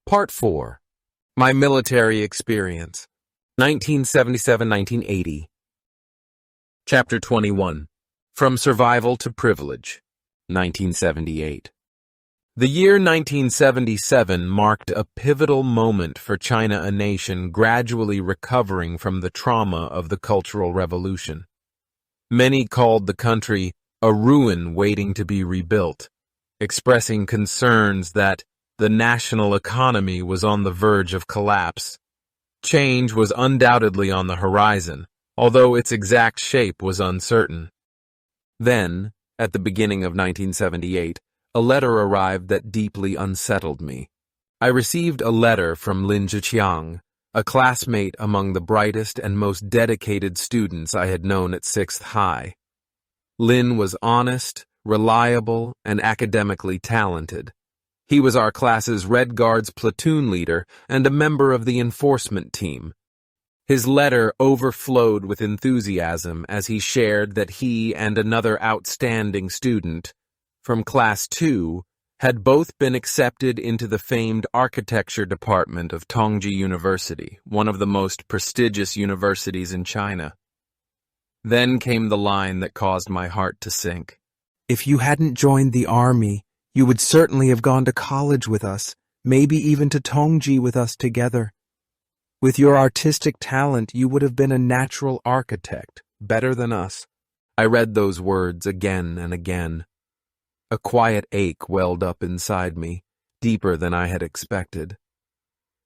Part 4. My Military Experience, 1977-1980. Chapter 21. From Survival to Privilege, 1978. The year 1977 marked a pivotal moment for China, a nation gradually recovering from the trauma of the Cultural Revolution. Many called the country a ruin waiting to be rebuilt, expressing concerns that the national economy was on the verge of collapse. Change was undoubtedly on the horizon, although its exact shape was uncertain. Then, at the beginning of 1978, a letter arrived that deeply unsettled me. I received a letter from Lin Zhiqiang, a classmate among the brightest and most dedicated students I had known at 6th High. Lin was honest, reliable, and academically talented. He was our class's Red Guards platoon leader and a member of the enforcement team. His letter overflowed with enthusiasm as he shared that he and another outstanding student from Class 2 had both been accepted into the famed architecture department of Tongji University, one of the most prestigious universities in China. Then came the line that caused my heart to sink. If you hadn't joined the army, you would certainly have gone to college with us, maybe even to Tongji with us together. With your artistic talent, you would have been a natural architect, better than us. I read those words again and again. A quiet ache welled up inside me, deeper than I had expected.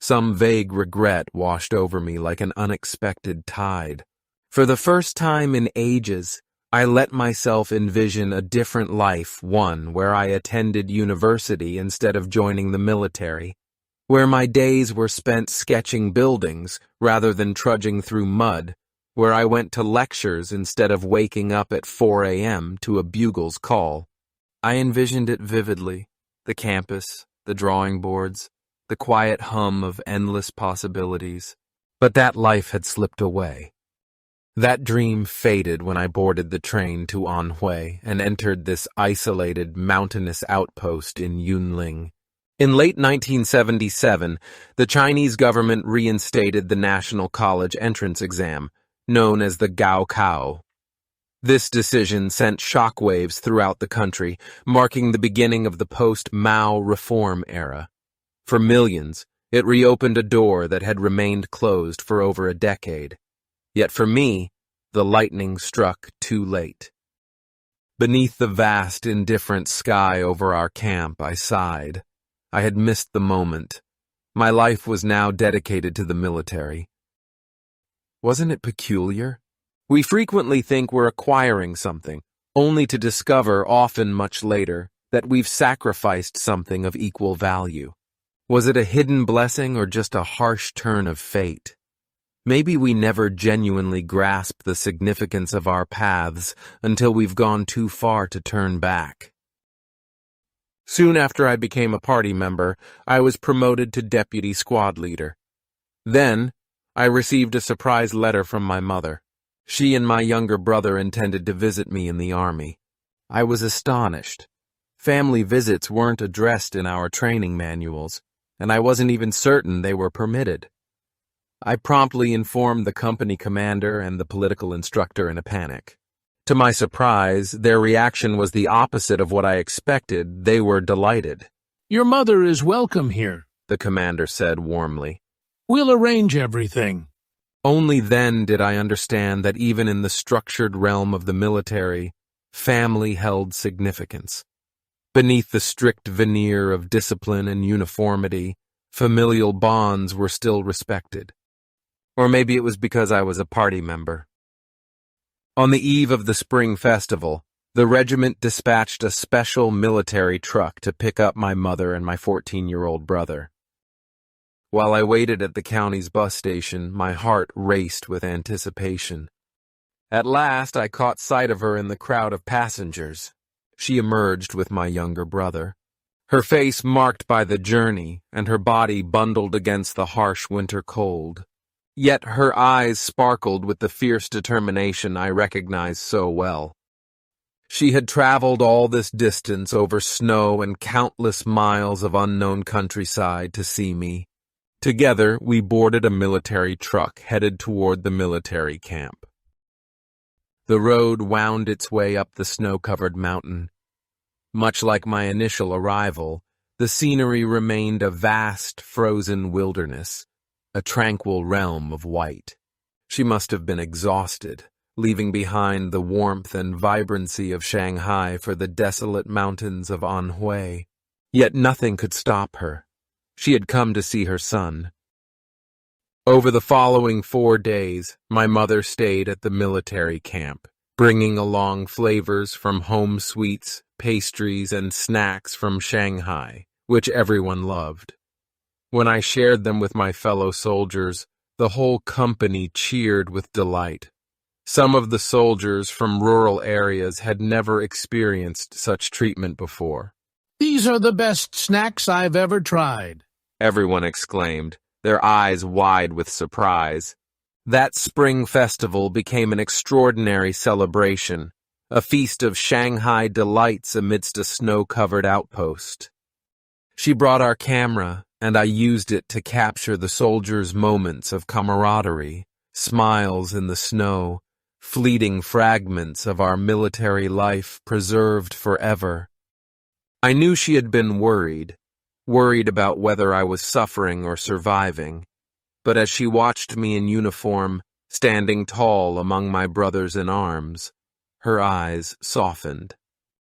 Some vague regret washed over me like an unexpected tide. For the first time in ages, I let myself envision a different life, one where I attended university instead of joining the military, where my days were spent sketching buildings rather than trudging through mud, where I went to lectures instead of waking up at 4 a.m. to a bugle's call. I envisioned it vividly, the campus, the drawing boards, the quiet hum of endless possibilities. But that life had slipped away. That dream faded when I boarded the train to Anhui and entered this isolated, mountainous outpost in Yunling. In late 1977, the Chinese government reinstated the National College entrance exam, known as the Gaokao. This decision sent shockwaves throughout the country, marking the beginning of the post-Mao reform era. For millions, it reopened a door that had remained closed for over a decade. Yet for me, the lightning struck too late. Beneath the vast, indifferent sky over our camp, I sighed. I had missed the moment. My life was now dedicated to the military. Wasn't it peculiar? We frequently think we're acquiring something, only to discover, often much later, that we've sacrificed something of equal value. Was it a hidden blessing or just a harsh turn of fate? Maybe we never genuinely grasp the significance of our paths until we've gone too far to turn back. Soon after I became a party member, I was promoted to deputy squad leader. Then, I received a surprise letter from my mother. She and my younger brother intended to visit me in the army. I was astonished. Family visits weren't addressed in our training manuals, and I wasn't even certain they were permitted. I promptly informed the company commander and the political instructor in a panic. To my surprise, their reaction was the opposite of what I expected. They were delighted. "Your mother is welcome here," the commander said warmly. "We'll arrange everything." Only then did I understand that even in the structured realm of the military, family held significance. Beneath the strict veneer of discipline and uniformity, familial bonds were still respected. Or maybe it was because I was a party member. On the eve of the spring festival, the regiment dispatched a special military truck to pick up my mother and my 14-year-old brother. While I waited at the county's bus station, my heart raced with anticipation. At last, I caught sight of her in the crowd of passengers. She emerged with my younger brother, her face marked by the journey and her body bundled against the harsh winter cold. Yet her eyes sparkled with the fierce determination I recognized so well. She had traveled all this distance over snow and countless miles of unknown countryside to see me. Together, we boarded a military truck headed toward the military camp. The road wound its way up the snow-covered mountain. Much like my initial arrival, the scenery remained a vast, frozen wilderness, a tranquil realm of white. She must have been exhausted, leaving behind the warmth and vibrancy of Shanghai for the desolate mountains of Anhui. Yet nothing could stop her. She had come to see her son. Over the following 4 days, my mother stayed at the military camp, bringing along flavors from home sweets, pastries, and snacks from Shanghai, which everyone loved. When I shared them with my fellow soldiers, the whole company cheered with delight. Some of the soldiers from rural areas had never experienced such treatment before. These are the best snacks I've ever tried, Everyone exclaimed, their eyes wide with surprise. That spring festival became an extraordinary celebration, a feast of Shanghai delights amidst a snow-covered outpost. She brought our camera, and I used it to capture the soldiers' moments of camaraderie, smiles in the snow, fleeting fragments of our military life preserved forever. I knew she had been worried about whether I was suffering or surviving, but as she watched me in uniform, standing tall among my brothers in arms, her eyes softened.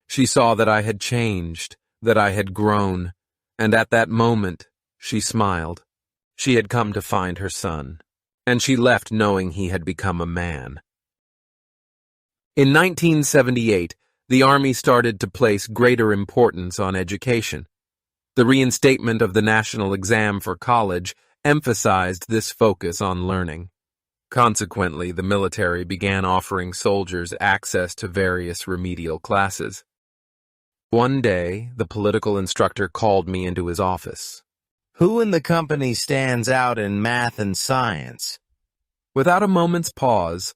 She saw that I had changed, that I had grown, and at that moment, she smiled. She had come to find her son, and she left knowing he had become a man. In 1978, the Army started to place greater importance on education. The reinstatement of the national exam for college emphasized this focus on learning. Consequently, the military began offering soldiers access to various remedial classes. One day, the political instructor called me into his office. Who in the company stands out in math and science? Without a moment's pause,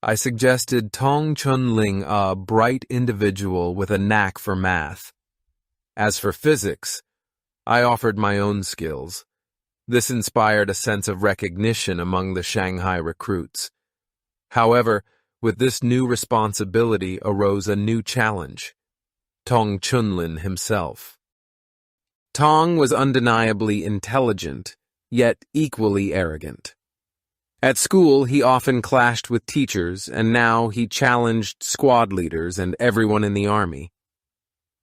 I suggested Tong Chunling, a bright individual with a knack for math. As for physics, I offered my own skills. This inspired a sense of recognition among the Shanghai recruits. However, with this new responsibility arose a new challenge: Tong Chunlin himself. Tong was undeniably intelligent, yet equally arrogant. At school, he often clashed with teachers, and now he challenged squad leaders and everyone in the army.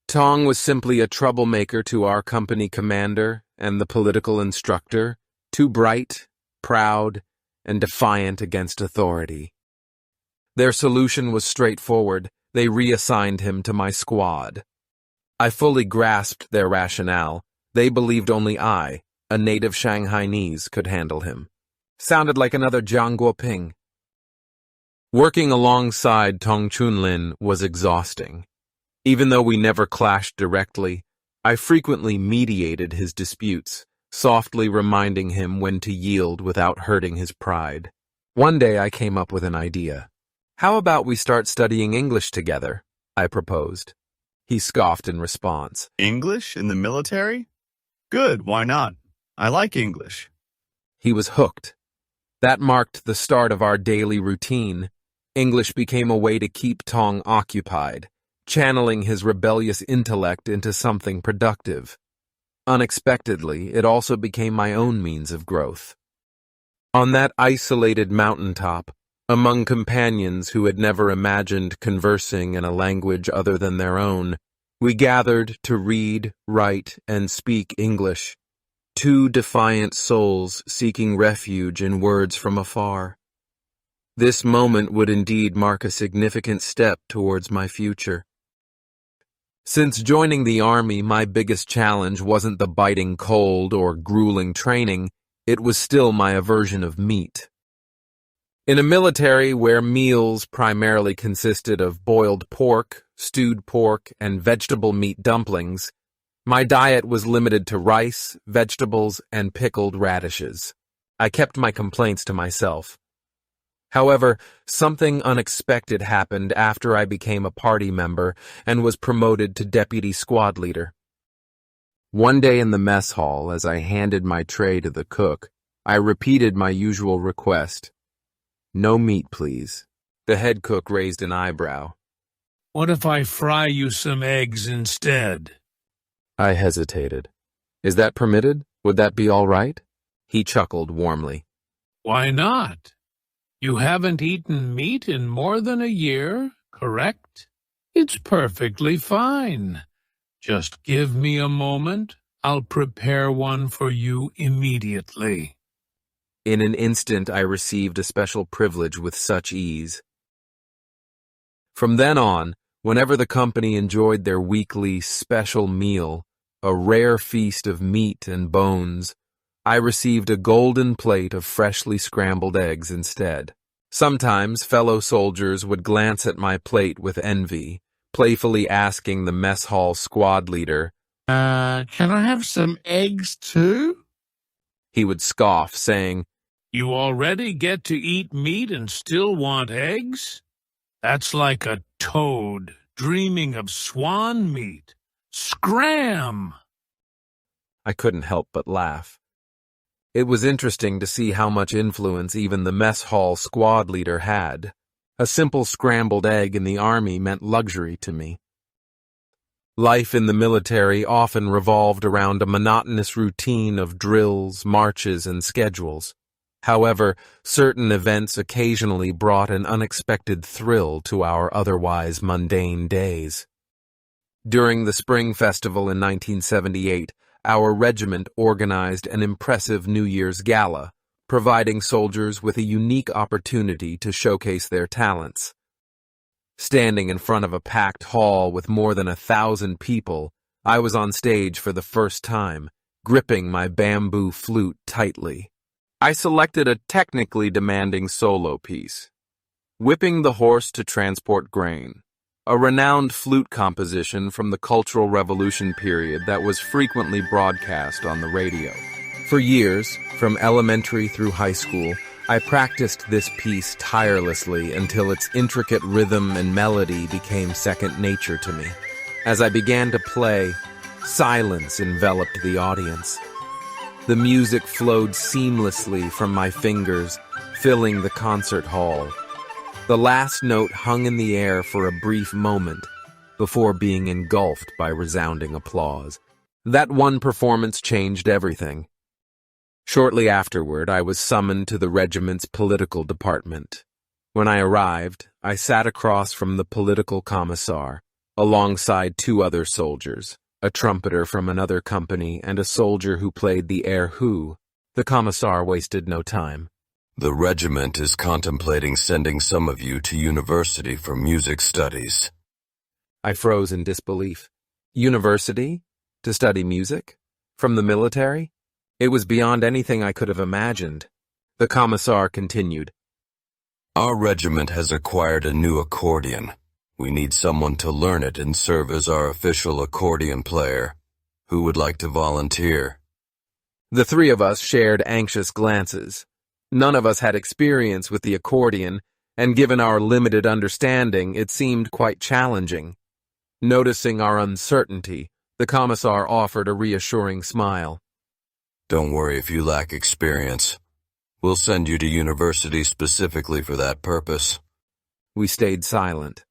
Tong was simply a troublemaker to our company commander and the political instructor, too bright, proud, and defiant against authority. Their solution was straightforward. They reassigned him to my squad. I fully grasped their rationale. They believed only I, a native Shanghainese, could handle him. Sounded like another Jiang Guoping. Working alongside Tong Chunlin was exhausting. Even though we never clashed directly, I frequently mediated his disputes, softly reminding him when to yield without hurting his pride. One day I came up with an idea. How about we start studying English together? I proposed. He scoffed in response. English in the military? Good, why not? I like English. He was hooked. That marked the start of our daily routine. English became a way to keep Tong occupied, channeling his rebellious intellect into something productive. Unexpectedly, it also became my own means of growth. On that isolated mountaintop, among companions who had never imagined conversing in a language other than their own, we gathered to read, write, and speak English. Two defiant souls seeking refuge in words from afar. This moment would indeed mark a significant step towards my future. Since joining the Army, my biggest challenge wasn't the biting cold or grueling training, it was still my aversion of meat. In a military where meals primarily consisted of boiled pork, stewed pork, and vegetable meat dumplings, my diet was limited to rice, vegetables, and pickled radishes. I kept my complaints to myself. However, something unexpected happened after I became a party member and was promoted to deputy squad leader. One day in the mess hall, as I handed my tray to the cook, I repeated my usual request. "No meat, please." The head cook raised an eyebrow. What if I fry you some eggs instead? I hesitated. "Is that permitted? Would that be all right?" He chuckled warmly. Why not? You haven't eaten meat in more than a year, correct? It's perfectly fine. Just give me a moment. I'll prepare one for you immediately. In an instant, I received a special privilege with such ease. From then on, whenever the company enjoyed their weekly special meal, a rare feast of meat and bones, I received a golden plate of freshly scrambled eggs instead. Sometimes fellow soldiers would glance at my plate with envy, playfully asking the mess hall squad leader, Can I have some eggs too? He would scoff, saying, You already get to eat meat and still want eggs? That's like a toad dreaming of swan meat. Scram! I couldn't help but laugh. It was interesting to see how much influence even the mess hall squad leader had. A simple scrambled egg in the army meant luxury to me. Life in the military often revolved around a monotonous routine of drills, marches, and schedules. However, certain events occasionally brought an unexpected thrill to our otherwise mundane days. During the Spring Festival in 1978, our regiment organized an impressive New Year's gala, providing soldiers with a unique opportunity to showcase their talents. Standing in front of a packed hall with more than 1,000 people, I was on stage for the first time, gripping my bamboo flute tightly. I selected a technically demanding solo piece, Whipping the Horse to Transport Grain, a renowned flute composition from the Cultural Revolution period that was frequently broadcast on the radio. For years, from elementary through high school, I practiced this piece tirelessly until its intricate rhythm and melody became second nature to me. As I began to play, silence enveloped the audience. The music flowed seamlessly from my fingers, filling the concert hall. The last note hung in the air for a brief moment before being engulfed by resounding applause. That one performance changed everything. Shortly afterward, I was summoned to the regiment's political department. When I arrived, I sat across from the political commissar, alongside two other soldiers, a trumpeter from another company and a soldier who played the erhu. The commissar wasted no time. The regiment is contemplating sending some of you to university for music studies. I froze in disbelief. University? To study music? From the military? It was beyond anything I could have imagined. The commissar continued. Our regiment has acquired a new accordion. We need someone to learn it and serve as our official accordion player. Who would like to volunteer? The three of us shared anxious glances. None of us had experience with the accordion, and given our limited understanding, it seemed quite challenging. Noticing our uncertainty, the commissar offered a reassuring smile. Don't worry if you lack experience. We'll send you to university specifically for that purpose. We stayed silent.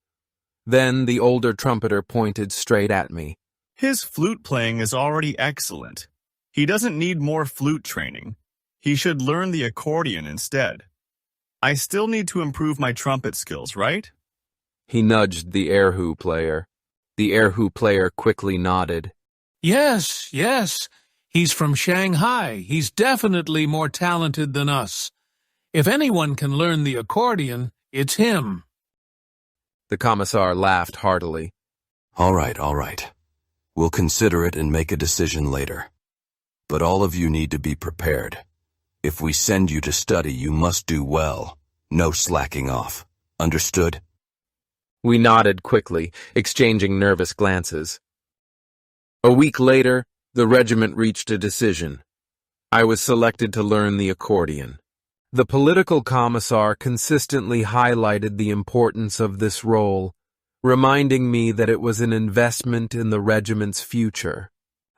Then the older trumpeter pointed straight at me. His flute playing is already excellent. He doesn't need more flute training. He should learn the accordion instead. I still need to improve my trumpet skills, right? He nudged the erhu player. The erhu player quickly nodded. Yes, yes. He's from Shanghai. He's definitely more talented than us. If anyone can learn the accordion, it's him. The commissar laughed heartily. All right. We'll consider it and make a decision later. But all of you need to be prepared. If we send you to study, you must do well. No slacking off. Understood? We nodded quickly, exchanging nervous glances. A week later, the regiment reached a decision. I was selected to learn the accordion. The political commissar consistently highlighted the importance of this role, reminding me that it was an investment in the regiment's future.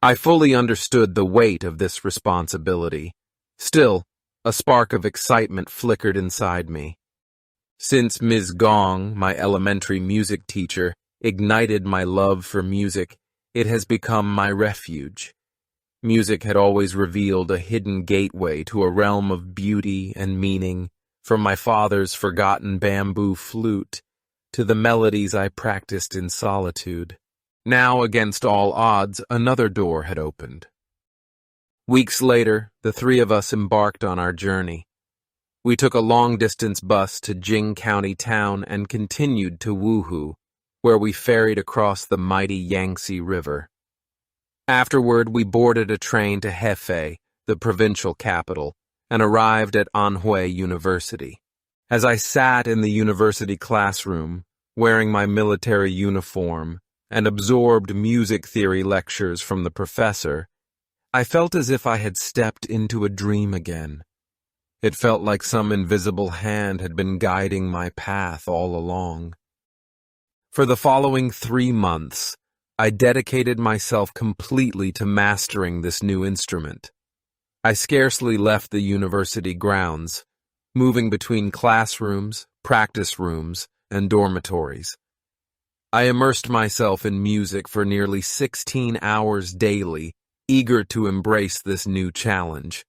I fully understood the weight of this responsibility. Still, a spark of excitement flickered inside me. Since Ms. Gong, my elementary music teacher, ignited my love for music, it has become my refuge. Music had always revealed a hidden gateway to a realm of beauty and meaning, from my father's forgotten bamboo flute to the melodies I practiced in solitude. Now, against all odds, another door had opened. Weeks later, the three of us embarked on our journey. We took a long-distance bus to Jing County town and continued to Wuhu, where we ferried across the mighty Yangtze River. Afterward, we boarded a train to Hefei, the provincial capital, and arrived at Anhui University. As I sat in the university classroom, wearing my military uniform, and absorbed music theory lectures from the professor, I felt as if I had stepped into a dream again. It felt like some invisible hand had been guiding my path all along. For the following 3 months, I dedicated myself completely to mastering this new instrument. I scarcely left the university grounds, moving between classrooms, practice rooms, and dormitories. I immersed myself in music for nearly 16 hours daily, eager to embrace this new challenge.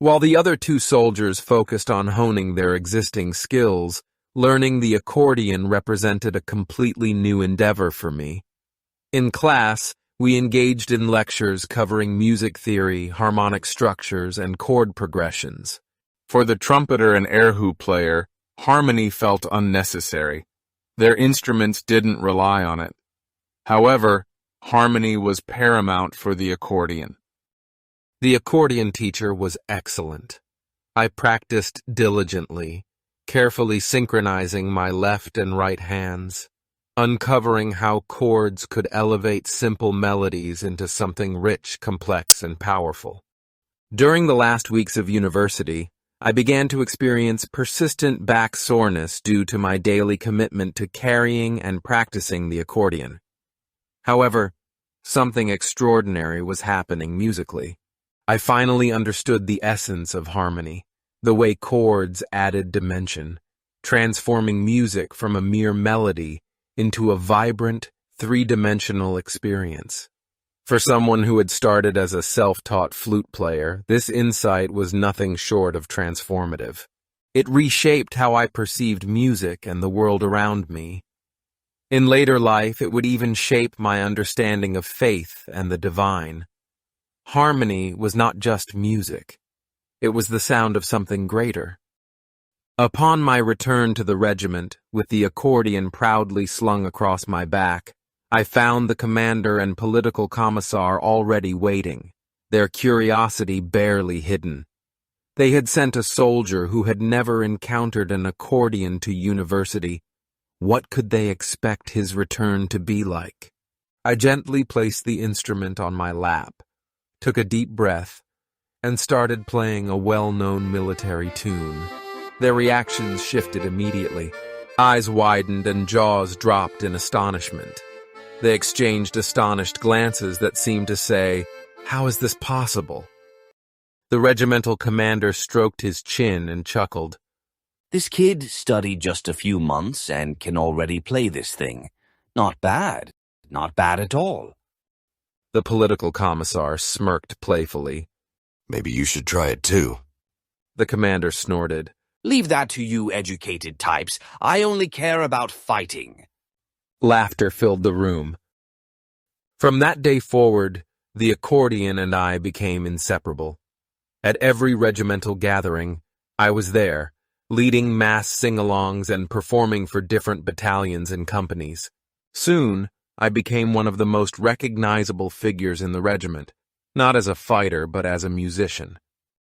While the other 2 soldiers focused on honing their existing skills, learning the accordion represented a completely new endeavor for me. In class, we engaged in lectures covering music theory, harmonic structures, and chord progressions. For the trumpeter and erhu player, harmony felt unnecessary. Their instruments didn't rely on it. However, harmony was paramount for the accordion. The accordion teacher was excellent. I practiced diligently, carefully synchronizing my left and right hands, uncovering how chords could elevate simple melodies into something rich, complex, and powerful. During the last weeks of university, I began to experience persistent back soreness due to my daily commitment to carrying and practicing the accordion. However, something extraordinary was happening musically. I finally understood the essence of harmony, the way chords added dimension, transforming music from a mere melody into a vibrant, three-dimensional experience. For someone who had started as a self-taught flute player, this insight was nothing short of transformative. It reshaped how I perceived music and the world around me. In later life, it would even shape my understanding of faith and the divine. Harmony was not just music. It was the sound of something greater. Upon my return to the regiment, with the accordion proudly slung across my back, I found the commander and political commissar already waiting, their curiosity barely hidden. They had sent a soldier who had never encountered an accordion to university. What could they expect his return to be like? I gently placed the instrument on my lap, took a deep breath, and started playing a well-known military tune. Their reactions shifted immediately. Eyes widened and jaws dropped in astonishment. They exchanged astonished glances that seemed to say, "How is this possible?" The regimental commander stroked his chin and chuckled. "This kid studied just a few months and can already play this thing. Not bad. Not bad at all." The political commissar smirked playfully. Maybe you should try it too. The commander snorted. "Leave that to you educated types. I only care about fighting." Laughter filled the room. From that day forward, the accordion and I became inseparable. At every regimental gathering, I was there, leading mass sing-alongs and performing for different battalions and companies. Soon, I became one of the most recognizable figures in the regiment, not as a fighter but as a musician.